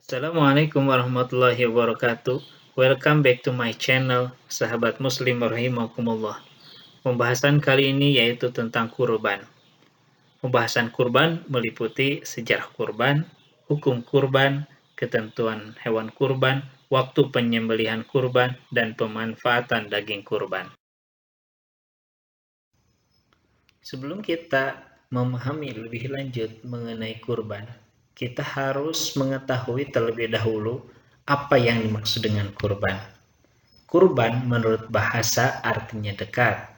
Assalamualaikum warahmatullahi wabarakatuh. Welcome back to my channel, sahabat muslim rahimakumullah. Pembahasan kali ini yaitu tentang kurban. Pembahasan kurban meliputi sejarah kurban, hukum kurban, ketentuan hewan kurban, waktu penyembelihan kurban, dan pemanfaatan daging kurban. Sebelum kita memahami lebih lanjut mengenai kurban, kita harus mengetahui terlebih dahulu apa yang dimaksud dengan kurban. Kurban menurut bahasa artinya dekat.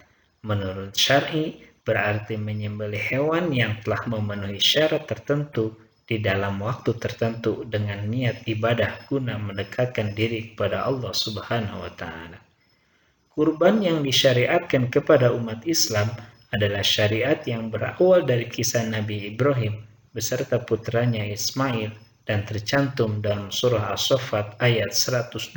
Menurut syar'i berarti menyembelih hewan yang telah memenuhi syarat tertentu di dalam waktu tertentu dengan niat ibadah guna mendekatkan diri kepada Allah Subhanahu wa taala. Kurban yang disyariatkan kepada umat Islam adalah syariat yang berawal dari kisah Nabi Ibrahim beserta putranya Ismail dan tercantum dalam surah As-Saffat ayat 102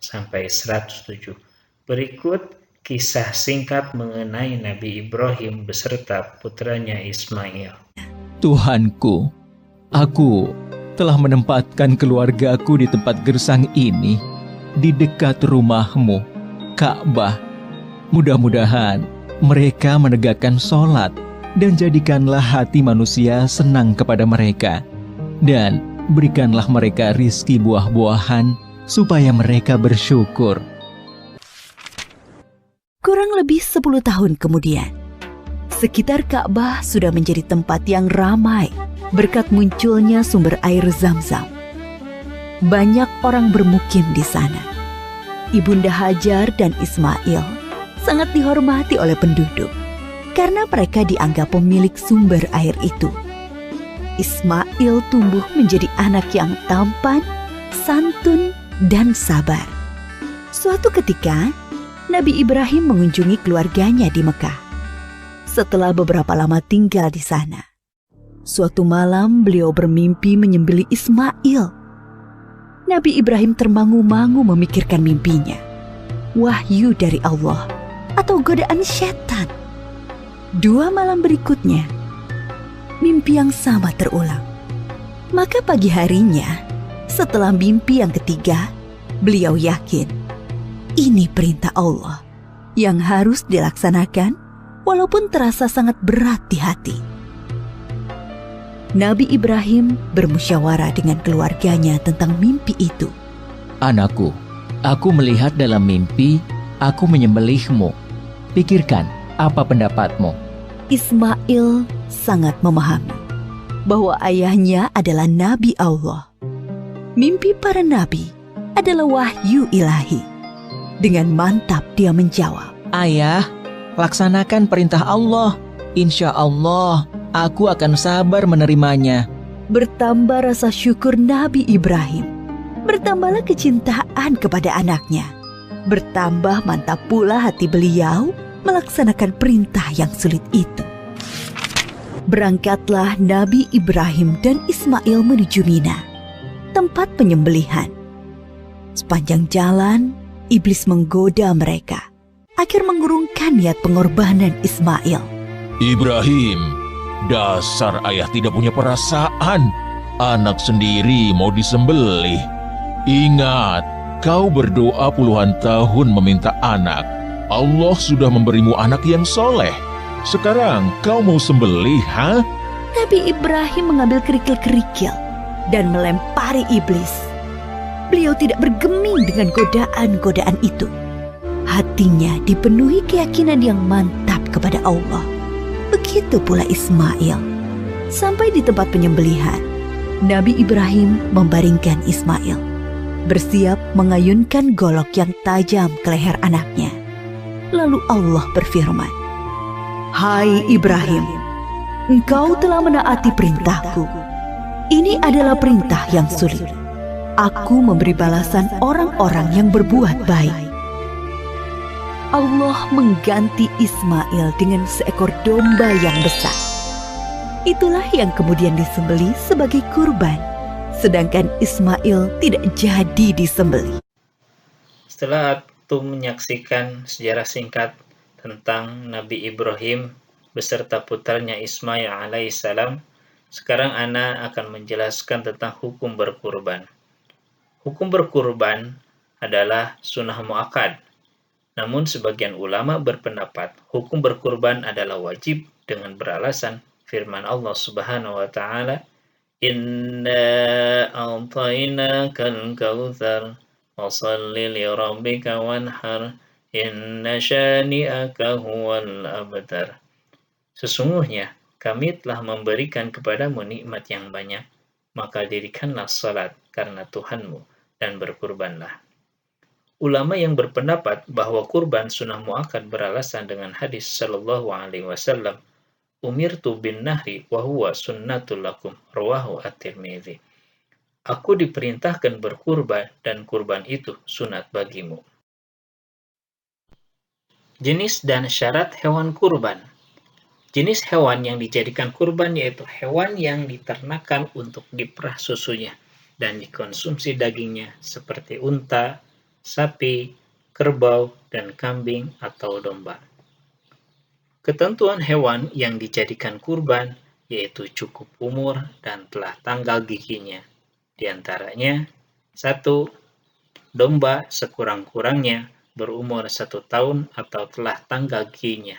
sampai 107. Berikut kisah singkat mengenai Nabi Ibrahim beserta putranya Ismail. Tuhanku, aku telah menempatkan keluargaku di tempat gersang ini, di dekat rumah-Mu, Ka'bah. Mudah-mudahan mereka menegakkan sholat dan jadikanlah hati manusia senang kepada mereka. Dan berikanlah mereka rizki buah-buahan supaya mereka bersyukur. Kurang lebih 10 tahun kemudian, sekitar Ka'bah sudah menjadi tempat yang ramai berkat munculnya sumber air Zam-Zam. Banyak orang bermukim di sana. Ibunda Hajar dan Ismail sangat dihormati oleh penduduk karena mereka dianggap pemilik sumber air itu. Ismail tumbuh menjadi anak yang tampan, santun, dan sabar. Suatu ketika, Nabi Ibrahim mengunjungi keluarganya di Mekah. Setelah beberapa lama tinggal di sana, suatu malam beliau bermimpi menyembelih Ismail. Nabi Ibrahim termangu-mangu memikirkan mimpinya. Wahyu dari Allah atau godaan setan? 2 malam berikutnya, mimpi yang sama terulang. Maka pagi harinya, setelah mimpi yang ketiga, beliau yakin ini perintah Allah yang harus dilaksanakan walaupun terasa sangat berat di hati. Nabi Ibrahim bermusyawarah dengan keluarganya tentang mimpi itu. Anakku, aku melihat dalam mimpi, aku menyembelihmu. Pikirkan, apa pendapatmu? Ismail sangat memahami bahwa ayahnya adalah Nabi Allah. Mimpi para nabi adalah wahyu ilahi. Dengan mantap dia menjawab, Ayah, laksanakan perintah Allah. Insya Allah, aku akan sabar menerimanya. Bertambah rasa syukur Nabi Ibrahim. Bertambahlah kecintaan kepada anaknya. Bertambah mantap pula hati beliau melaksanakan perintah yang sulit itu. Berangkatlah Nabi Ibrahim dan Ismail menuju Mina, tempat penyembelihan. Sepanjang jalan, iblis menggoda mereka agar mengurungkan niat pengorbanan Ismail. Ibrahim, dasar ayah tidak punya perasaan. Anak sendiri mau disembelih. Ingat, kau berdoa puluhan tahun meminta anak. Allah sudah memberimu anak yang soleh. Sekarang kau mau sembelih, ha? Nabi Ibrahim mengambil kerikil-kerikil dan melempari iblis. Beliau tidak bergeming dengan godaan-godaan itu. Hatinya dipenuhi keyakinan yang mantap kepada Allah. Begitu pula Ismail. Sampai di tempat penyembelihan, Nabi Ibrahim membaringkan Ismail, bersiap mengayunkan golok yang tajam ke leher anaknya. Lalu Allah berfirman, "Hai Ibrahim, engkau telah menaati perintahku. Ini adalah perintah yang sulit. Aku memberi balasan orang-orang yang berbuat baik." Allah mengganti Ismail dengan seekor domba yang besar. Itulah yang kemudian disembelih sebagai kurban, sedangkan Ismail tidak jadi disembelih. Setelah antum menyaksikan sejarah singkat tentang Nabi Ibrahim beserta putranya Ismail alaihissalam, sekarang Ana akan menjelaskan tentang hukum berkurban. Hukum berkurban adalah sunnah muakkad. Namun sebagian ulama berpendapat hukum berkurban adalah wajib dengan beralasan firman Allah Subhanahu wa taala, "Inna a'tainakal kautsar fasholli li rabbika wanhar inna syani'aka huwal abtar." Sesungguhnya kami telah memberikan kepadamu nikmat yang banyak, maka dirikanlah salat karena Tuhanmu dan berkurbanlah. Ulama yang berpendapat bahwa kurban sunnah muakkad beralasan dengan hadis sallallahu alaihi wasallam, "Umirtu bin nahri wa huwa sunnatul lakum," rawahu at-Tirmidzi. Aku diperintahkan berkurban dan kurban itu sunat bagimu. Jenis dan syarat hewan kurban. Jenis hewan yang dijadikan kurban yaitu hewan yang diternakan untuk diperah susunya dan dikonsumsi dagingnya seperti unta, sapi, kerbau, dan kambing atau domba. Ketentuan hewan yang dijadikan kurban yaitu cukup umur dan telah tanggal giginya. Di antaranya, 1. Domba sekurang-kurangnya berumur 1 tahun atau telah tanggal giginya.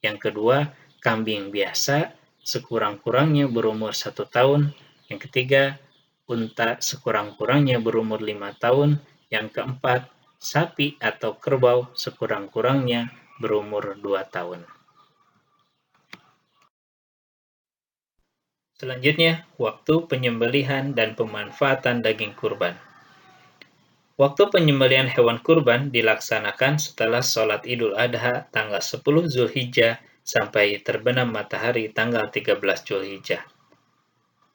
Yang kedua, kambing biasa sekurang-kurangnya berumur 1 tahun. Yang ketiga, unta sekurang-kurangnya berumur 5 tahun. Yang keempat, sapi atau kerbau sekurang-kurangnya berumur 2 tahun. Selanjutnya, waktu penyembelihan dan pemanfaatan daging kurban. Waktu penyembelihan hewan kurban dilaksanakan setelah sholat Idul Adha tanggal 10 Zulhijjah sampai terbenam matahari tanggal 13 Zulhijjah.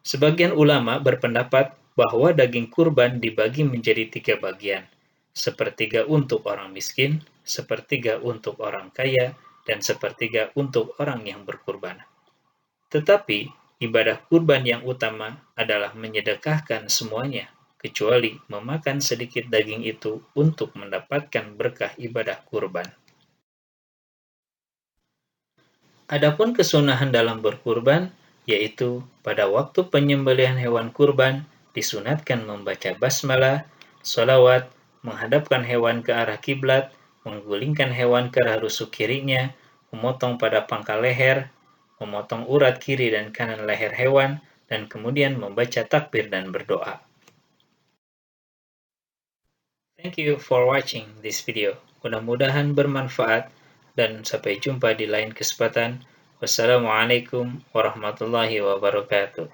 Sebagian ulama berpendapat bahwa daging kurban dibagi menjadi 3 bagian, sepertiga untuk orang miskin, sepertiga untuk orang kaya, dan sepertiga untuk orang yang berkurban. Tetapi, ibadah kurban yang utama adalah menyedekahkan semuanya, kecuali memakan sedikit daging itu untuk mendapatkan berkah ibadah kurban. Adapun kesunahan dalam berkurban, yaitu pada waktu penyembelihan hewan kurban disunatkan membaca basmalah, sholawat, menghadapkan hewan ke arah kiblat, menggulingkan hewan ke arah rusuk kirinya, memotong pada pangkal leher, memotong urat kiri dan kanan leher hewan, dan kemudian membaca takbir dan berdoa. Thank you for watching this video. Mudah-mudahan bermanfaat dan sampai jumpa di lain kesempatan. Wassalamualaikum warahmatullahi wabarakatuh.